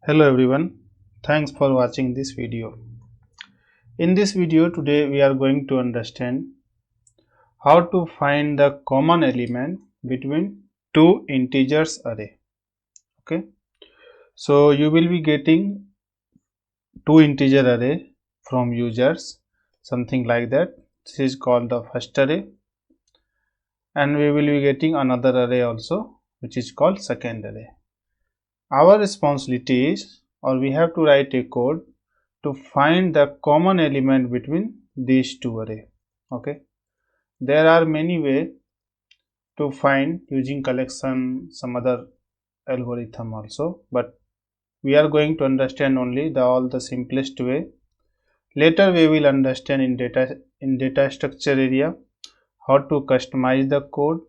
Hello everyone, thanks for watching this video. In this video today we are going to understand how to find the common element between two integers array. Okay, so you will be getting two integer array from users, something like that. This is called the first array, and we will be getting another array also, which is called second array. Our responsibility is, or we have to write a code to find the common element between these two array. Okay, there are many ways to find using collection, some other algorithm also, but we are going to understand only all the simplest way. Later we will understand in data structure area how to customize the code.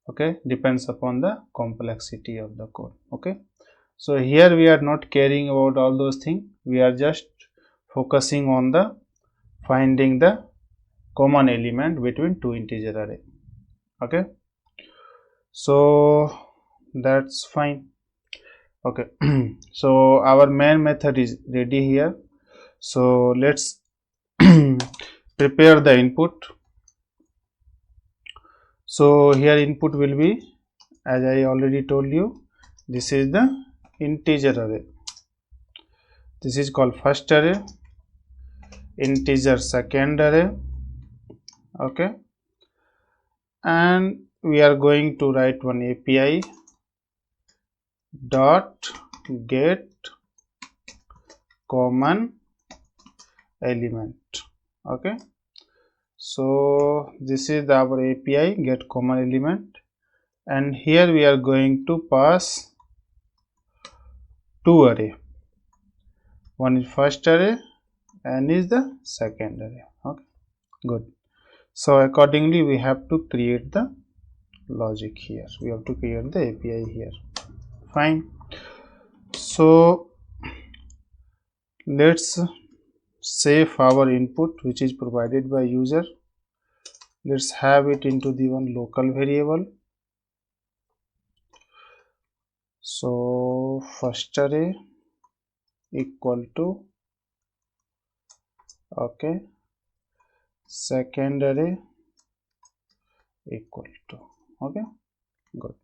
Okay, depends upon the complexity of the code. Okay, so here we are not caring about all those things, we are just focusing on the finding the common element between two integer array. Okay, so that's fine. Okay, so our main method is ready here, so let's prepare the input. So here input will be, as I already told you, this is the integer array. This is called first array, integer second array. Okay, and we are going to write one API dot get common element. Okay, so this is our API get common element, and here we are going to pass two array. One is first array and is the second array. Okay, good. So accordingly we have to create the logic here. We have to create the API here. Fine. So let's save our input which is provided by user. Let's have it into the one local variable. So first array equal to, okay, second array equal to, okay, good.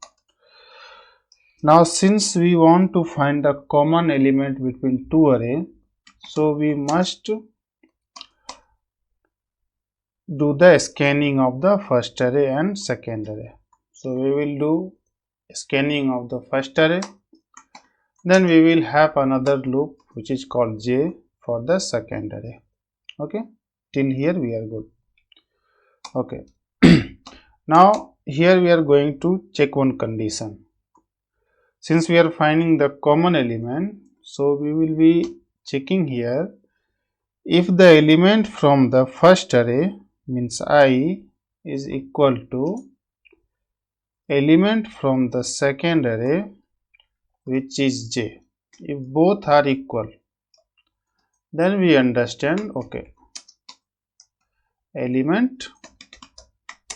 Now since we want to find the common element between two array, so we must do the scanning of the first array and second array. So we will do scanning of the first array, then we will have another loop which is called j for the second array. Okay, till here we are good. Okay, now here we are going to check one condition. Since we are finding the common element, so we will be checking here if the element from the first array, means I, is equal to element from the second array which is j. If both are equal, then we understand, okay, element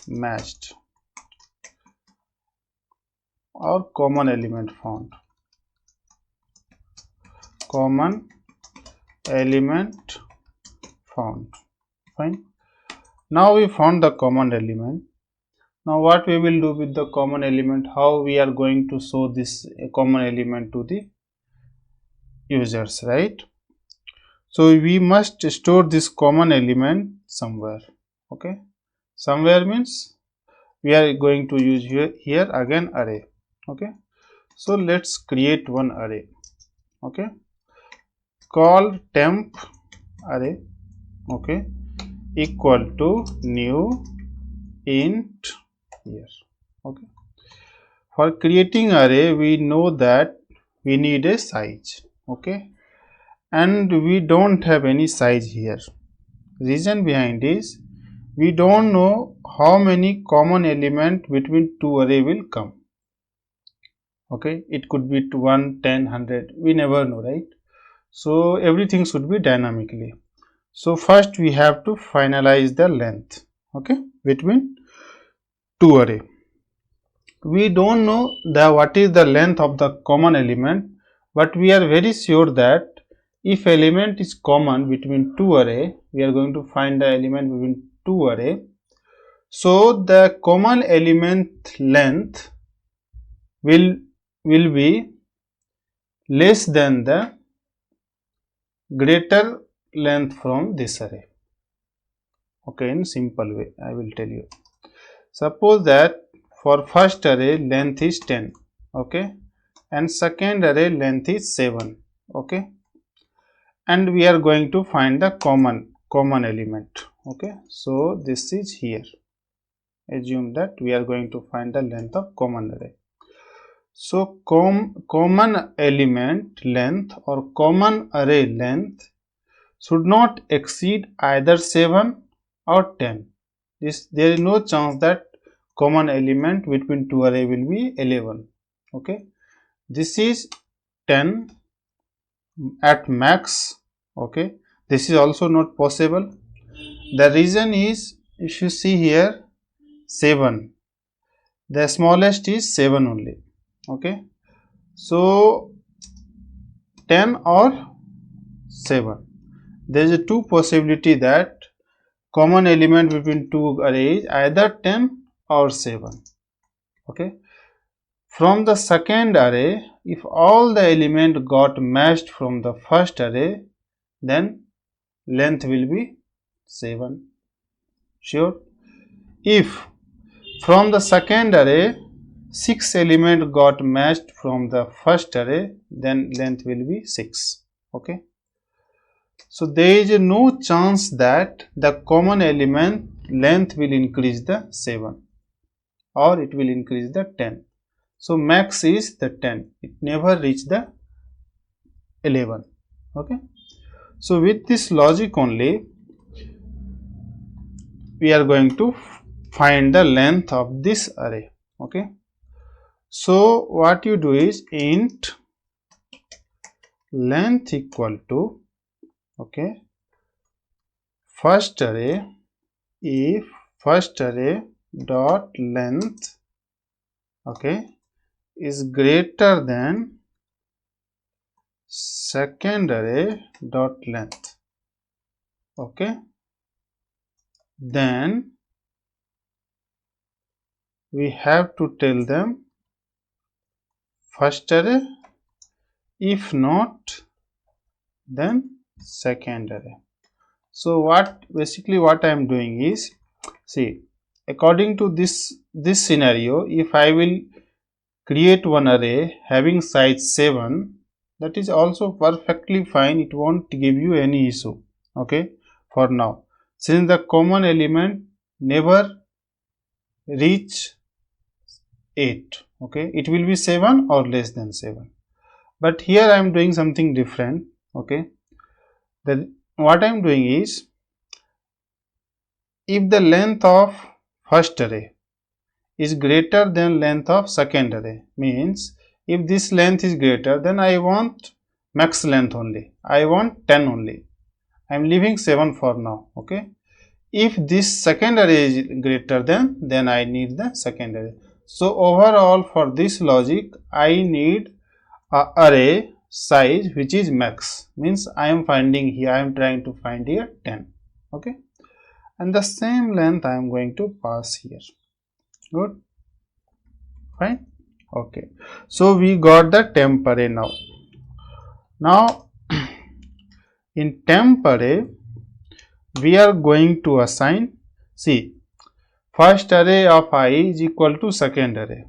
matched or common element found. Common element found. Fine. Now we found the common element. Now what we will do with the common element, how we are going to show this common element to the users, right? So we must store this common element somewhere. Okay, somewhere means we are going to use here again array. Okay, so let's create one array. Okay, call temp array, okay, equal to new int here. Okay, for creating array we know that we need a size. Okay, and we don't have any size here. Reason behind is we don't know how many common element between two array will come. Okay, it could be 1, 10, 100, we never know, right? So everything should be dynamically. So first we have to finalize the length, okay, between two array. We don't know what is the length of the common element, but we are very sure that if element is common between two array, we are going to find the element between two array. So the common element length will be less than the greater length from this array. Okay, in simple way I will tell you. Suppose that for first array length is 10, okay, and second array length is 7, okay, and we are going to find the common element. Okay, so this is here. Assume that we are going to find the length of common array. So common element length or common array length should not exceed either 7 or 10. There is no chance that common element between two array will be 11. Okay, this is 10 at max. Okay, this is also not possible. The reason is, if you see here 7, the smallest is 7 only. Okay, so 10 or 7. There is a two possibility that common element between two arrays either 10 or 7. Okay, from the second array, if all the element got matched from the first array, then length will be 7. Sure. If from the second array 6 element got matched from the first array, then length will be 6. Okay, so there is no chance that the common element length will increase the 7 or it will increase the 10. So max is the 10, it never reach the 11. Okay, so with this logic only we are going to find the length of this array. Okay, so what you do is int length equal to, okay, first array, if first array dot length, okay, is greater than second array dot length, okay, then we have to tell them first array, if not then second array. So what I am doing is, see, according to this scenario, if I will create one array having size 7, that is also perfectly fine, it won't give you any issue. Okay, for now, since the common element never reach 8, okay, it will be 7 or less than 7. But here I am doing something different. Okay, what I am doing is, if the length of first array is greater than length of second array, means if this length is greater, then I want max length only, I want 10 only, I am leaving 7 for now. Okay, if this second array is greater than, then I need the second array. So overall for this logic I need a array size which is max, means I am finding here, I am trying to find here 10. Okay, and the same length I am going to pass here. Good, fine. Okay, so we got the temp array now. Now in temp array we are going to assign, see, first array of I is equal to second array.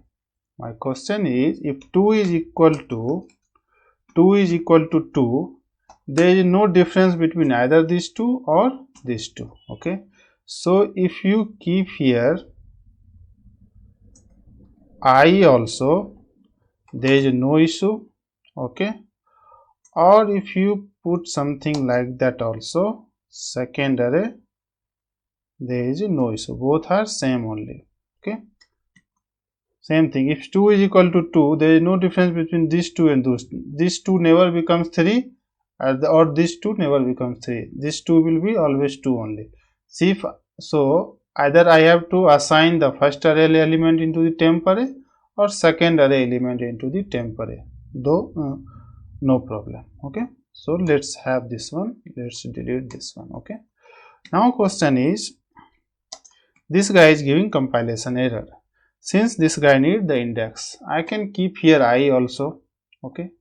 My question is, if 2 is equal to 2, there is no difference between either these two or these two. Okay, so if you keep here I also, there is no issue. Okay, or if you put something like that also, second array, there is no issue, both are same only. Okay, same thing, if 2 is equal to 2, there is no difference between these two and those. This 2 never becomes 3 or this 2 never becomes 3. This 2 will be always 2 only. See, so either I have to assign the first array element into the temp array or second array element into the temp array. Though no problem. Okay, so let's have this one, let's delete this one. Okay, now question is, this guy is giving compilation error. Since this guy need the index, I can keep here I also. Okay,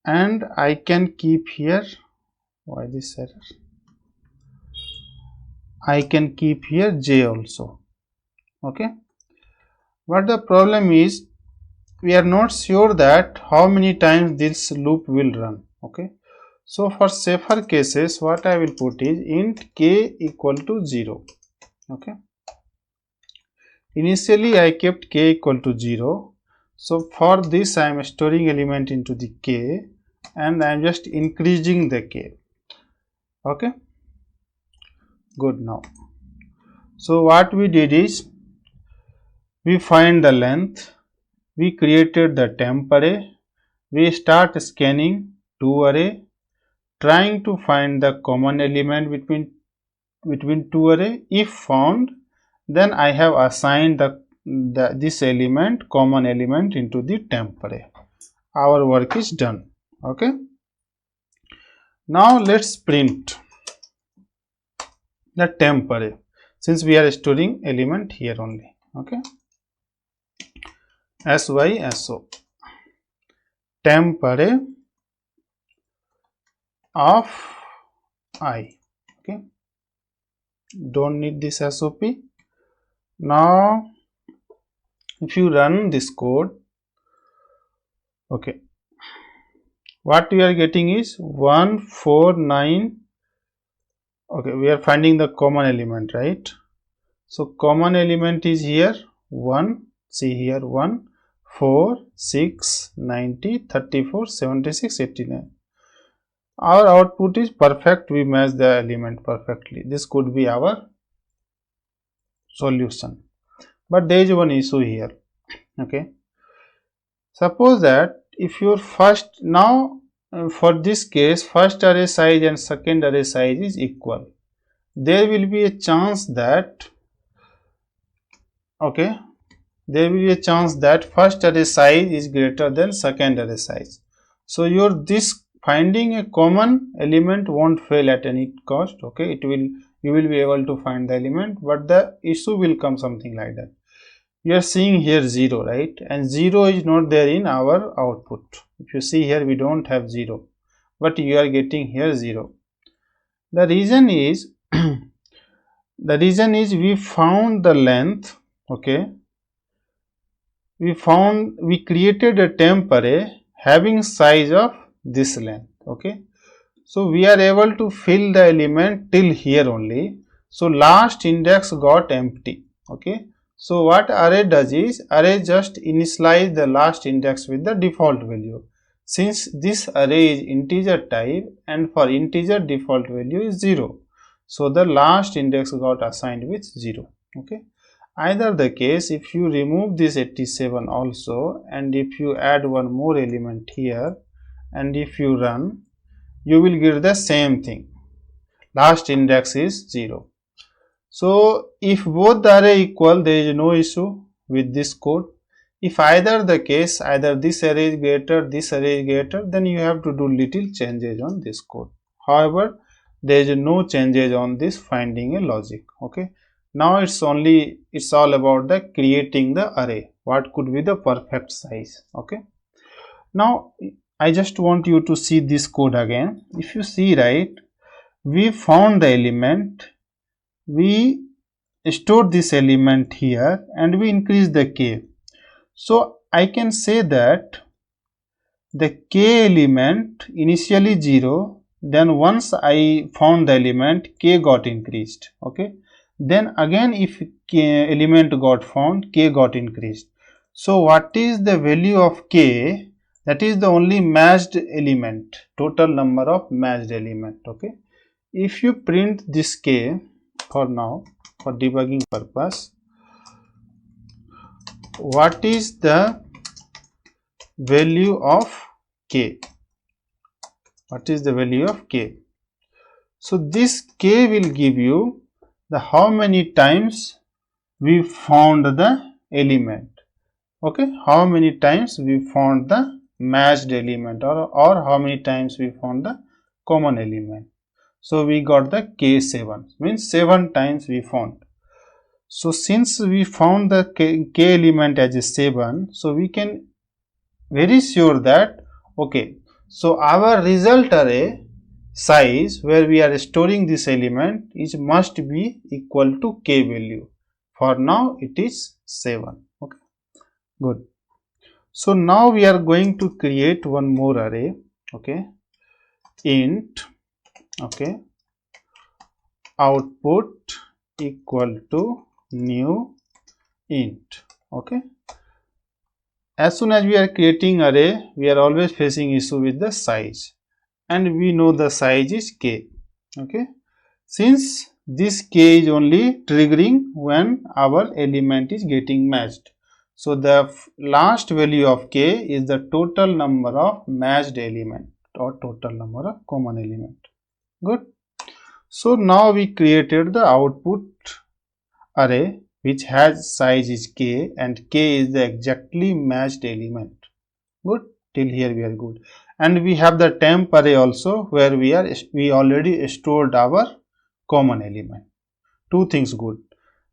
and I can keep here, why this error, I can keep here j also. Okay, but the problem is we are not sure that how many times this loop will run. Okay, so for safer cases what I will put is int k equal to 0. Okay, initially I kept k equal to 0, so for this I am storing element into the k and I am just increasing the k. Okay, good. Now so what we did is we find the length, we created the temp array, we start scanning two array, trying to find the common element between two array. If found, then I have assigned this element, common element, into the temp array. Our work is done. Okay, now let's print the temp array, since we are storing element here only. Okay, SYSO temp array of I. Okay, don't need this SOP. Now if you run this code, okay, what we are getting is 149. Okay, we are finding the common element, right? So common element is here 1, see here 1, 4, 6, 90, 34, 76, 89. Our output is perfect, we match the element perfectly. This could be our solution, but there is one issue here. Okay, suppose that if your first, now for this case first array size and second array size is equal, there will be a chance that, okay, there will be a chance that first array size is greater than second array size. So your this finding a common element won't fail at any cost. Okay, you will be able to find the element, but the issue will come something like that. You are seeing here 0, right? And 0 is not there in our output. If you see here, we don't have 0, but you are getting here 0. The reason is we found the length. Okay, we created a temp array having size of this length. Okay, so we are able to fill the element till here only. So last index got empty. Okay, so what array does is array just initialize the last index with the default value. Since this array is integer type and for integer default value is 0, so the last index got assigned with 0. Okay, either the case, if you remove this 87 also and if you add one more element here and if you run, you will get the same thing, last index is 0. So if both the array equal, there is no issue with this code. If either the case, either this array is greater, this array is greater, then you have to do little changes on this code. However, there is no changes on this finding a logic. Okay, now it's all about the creating the array, what could be the perfect size. Okay, now I just want you to see this code again. If you see, right, we found the element, we stored this element here and we increase the k. So I can say that the k element initially 0, then once I found the element, k got increased. Okay, then again if k element got found, k got increased. So what is the value of k? That is the only matched element, total number of matched element. Okay, if you print this k for now, for debugging purpose, what is the value of k? What is the value of k? So this k will give you the how many times we found the element. Okay, how many times we found the matched element, or how many times we found the common element. So we got the K7, means 7 times we found. So since we found the K element as a 7, so we can very sure that, okay, so our result array size where we are storing this element is must be equal to K value. For now it is 7. Okay, good. So now we are going to create one more array. Okay, int, okay, output equal to new int. Okay, as soon as we are creating array, we are always facing issue with the size, and we know the size is K. Okay, since this K is only triggering when our element is getting matched. So the last value of K is the total number of matched element or total number of common element. Good. So now we created the output array which has size is K, and K is the exactly matched element. Good. Till here we are good. And we have the temp array also, where we already stored our common element. Two things good.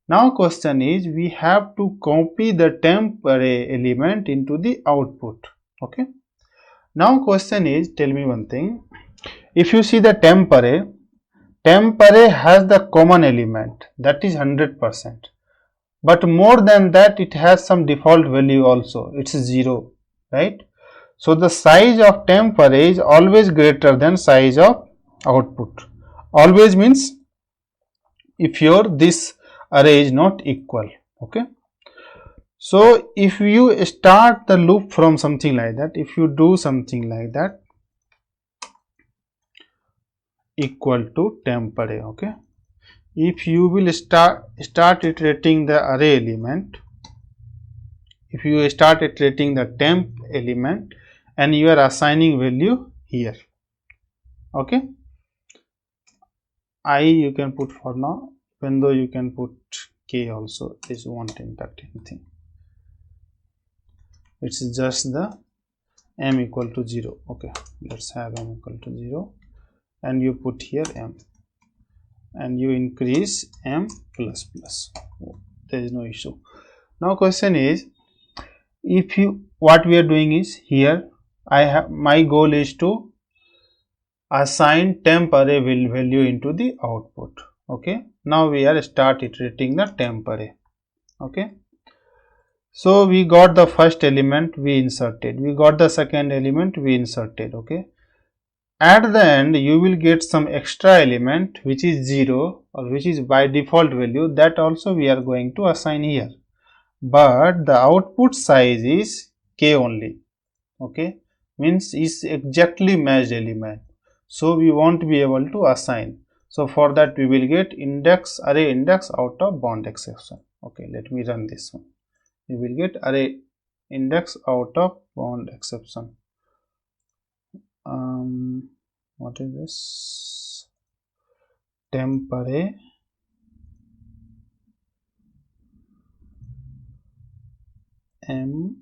Now question is, we have to copy the temp array element into the output. Okay. Now question is, tell me one thing. If you see the temp array has the common element, that is 100%. But more than that, it has some default value also. It's 0, right? So the size of temp array is always greater than size of output. Always means if this array is not equal. Okay. So if you start the loop from something like that, if you do something like that, equal to temp array. Okay. If you will start iterating the array element, if you start iterating the temp element, and you are assigning value here. Okay. I you can put for now, even though you can put K also, this won't impact anything. It's just the m equal to 0. Okay, let's have m equal to 0, and you put here m, and you increase m plus plus. There is no issue. Now question is, if you, what we are doing is, here I have, my goal is to assign temp array value into the output. Okay, now we are start iterating the temp array. Okay, so we got the first element, we inserted, we got the second element, we inserted. Okay, at the end you will get some extra element which is 0, or which is by default value, that also we are going to assign here, but the output size is K only. Okay, means is exactly matched element, so we won't be able to assign. So for that we will get array index out of bound exception. Okay, let me run this one. We will get array index out of bound exception. What is this? Temp array m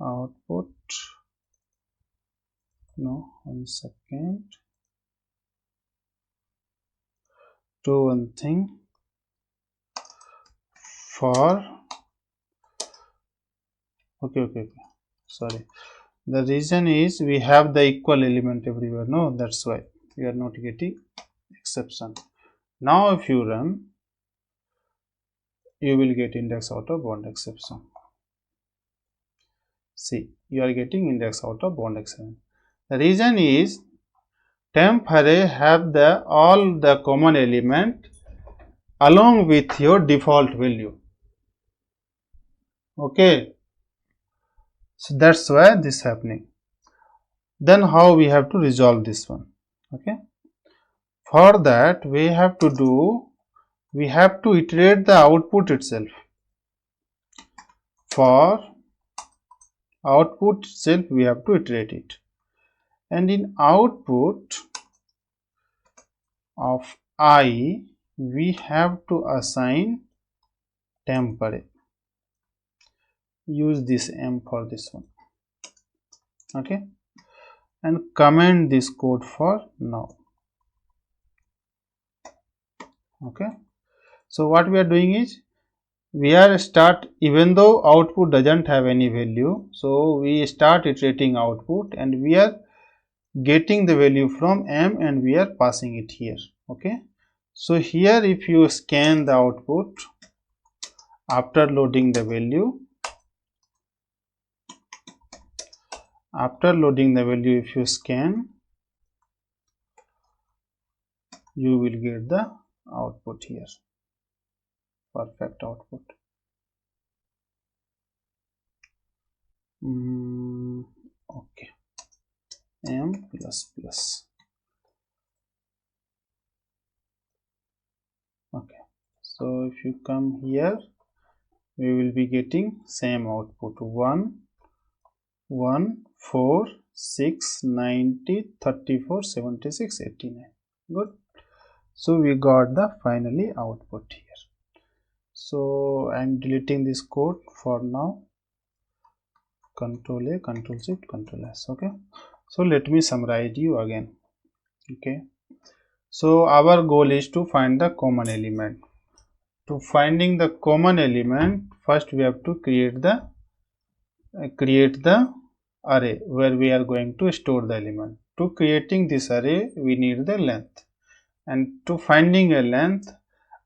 output, no, 1 second, do one thing, for okay, sorry, the reason is we have the equal element everywhere, no, that's why we are not getting exception. Now if you run, you will get index out of bound exception. See, you are getting index out of bound exception. The reason is temp array have the all the common element along with your default value. Okay, so that's why this happening. Then how we have to resolve this one? Okay, for that we have to do, we have to iterate the output itself. For output itself we have to iterate it, and in output of I we have to assign temp array. Use this m for this one. Okay, and comment this code for now. Okay, so what we are doing is we are even though output doesn't have any value, so we start iterating output and we are getting the value from m and we are passing it here. Okay, so here if you scan the output after loading the value, if you scan, you will get the output here, perfect output. Okay, m plus plus. Okay, so if you come here, we will be getting same output 1 1 4 6 90 34 76 89. Good. So we got the finally output here. So I'm deleting this code for now. Control A, Control Shift, Control S. Okay, so let me summarize you again. Okay, so our goal is to find the common element. To finding the common element, first we have to create the array where we are going to store the element. To creating this array, we need the length, and to finding a length,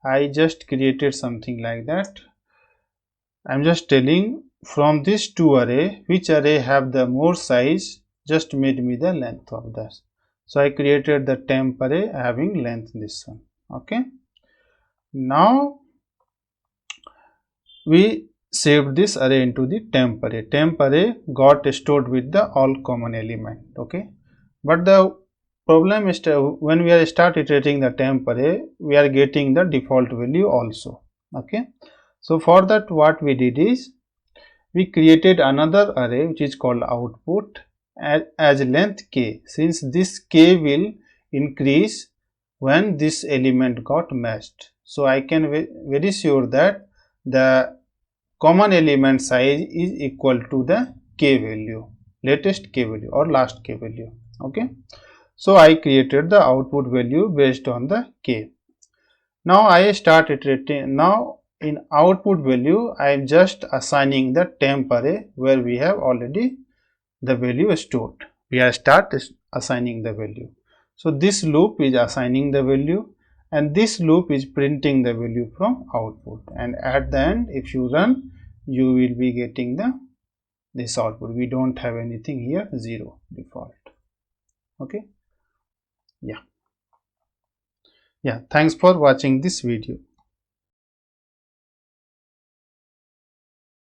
I just created something like that. I'm just telling from these two array, which array have the more size, just made me the length of that. So I created the temp array having length this one. Okay, now we saved this array into the temp array. Temp array got stored with the all common element. Okay, but the problem is when we are start iterating the temp array, we are getting the default value also. Okay, so for that what we did is we created another array which is called output as length k, since this k will increase when this element got matched. So I can very sure that the common element size is equal to the k value, latest k value or last k value. Okay, so I created the output value based on the k. Now I start iterating. Now in output value, I am just assigning the temp array where we have already the value stored. We are start assigning the value. So this loop is assigning the value and this loop is printing the value from output, and at the end if you run, you will be getting this output. We don't have anything here, 0 default. Okay, yeah, thanks for watching this video.